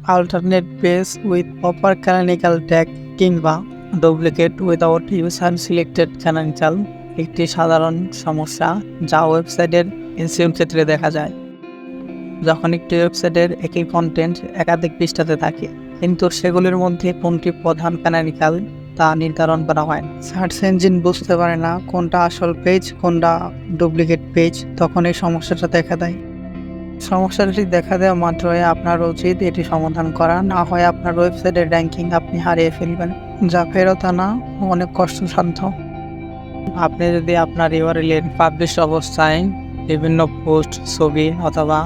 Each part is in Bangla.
alternate page with proper canonical tag কিংবা duplicate without user selected canonical একটি সাধারণ সমস্যা যা ওয়েবসাইটের এসইও ক্ষেত্রে দেখা যায়। যখন একটি ওয়েবসাইটের একই কন্টেন্ট একাধিক পৃষ্ঠাতে থাকে কিন্তু সেগুলির মধ্যে কোনটি প্রধান ক্যানোনিক্যাল তা নির্ধারণ করা হয়। সার্চ ইঞ্জিন বুঝতে পারে না কোনটা আসল পেজ কোনটা ডুপ্লিকেট পেজ, তখন এই সমস্যাটা দেখা দেয়। সমস্যাটি দেখা দেওয়া মাত্রই আপনার উচিত এটি সমাধান করা, না হয় আপনার ওয়েবসাইটের র্যাঙ্কিং আপনি হারিয়ে ফেলবেন, যা ফেরত আনা অনেক কষ্টসাধ্য। আপনি যদি আপনার ইউআরএলের পাবলিশ অবস্থায় বিভিন্ন পোস্ট, ছবি অথবা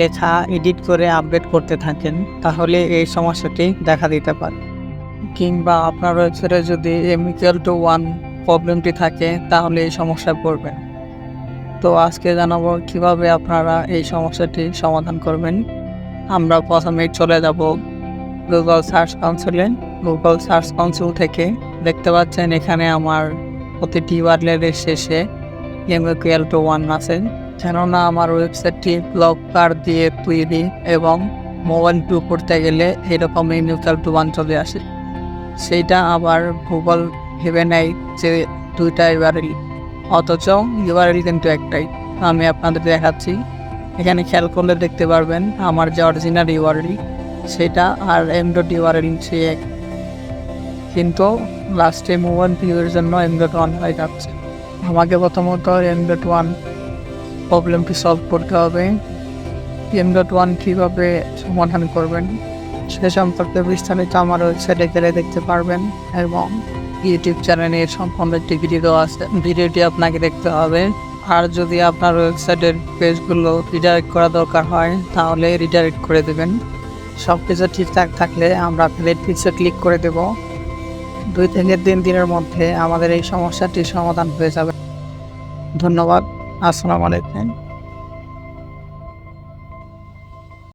লেখা এডিট করে আপডেট করতে থাকেন তাহলে এই সমস্যাটি দেখা দিতে পারে। কিংবা আপনার ওয়েবসাইটে যদি m=1 প্রবলেমটি থাকে তাহলে এই সমস্যায় পড়বেন। তো আজকে জানাবো কিভাবে আপনারা এই সমস্যাটি সমাধান করবেন। আমরা প্রথমে চলে যাব গুগল সার্চ কনসোলে। গুগল সার্চ কনসোল থেকে দেখতে পাচ্ছেন এখানে আমার প্রতিটি ইউআরএলের শেষে m=1 আছে, কেননা আমার ওয়েবসাইটটি ব্লক কার দিয়ে তৈরি এবং মোবাইল টু করতে গেলে এরকম m=1 চলে আসে। সেইটা আবার গুগল ভেবে নেয় যে দুইটা ইউআরএল, অথচ ইউআরএল কিন্তু একটাই। আমি আপনাদের দেখাচ্ছি, এখানে খেয়াল করলে দেখতে পারবেন আমার যে অরিজিনাল ইউআরএল সেটা আর m.url সে এক, কিন্তু লাস্টে মোবাইল ভিউয়ের জন্য m.1 হয়ে যাচ্ছে। আমাকে প্রথমত m.1 প্রবলেমটি সলভ করতে হবে। m.1 কীভাবে সমাধান করবেন সে সম্পর্কে বিস্তারিত আমার ওয়েবসাইটে গেলে দেখতে পারবেন এবং ইউটিউব চ্যানেলে সম্পূর্ণ একটি ভিডিও আছে, ভিডিওটি আপনাকে দেখতে হবে। আর যদি আপনার ওয়েবসাইটের পেজগুলো রিডাইরেক্ট করা দরকার হয় তাহলে রিডাইরেক্ট করে দেবেন। সব কিছু ঠিকঠাক থাকলে আমরা আপনাদের পিক্সে ক্লিক করে দেব। 2 থেকে 3 দিনের মধ্যে আমাদের এই সমস্যাটির সমাধান হয়ে যাবে। ধন্যবাদ। আসসালামু আলাইকুম।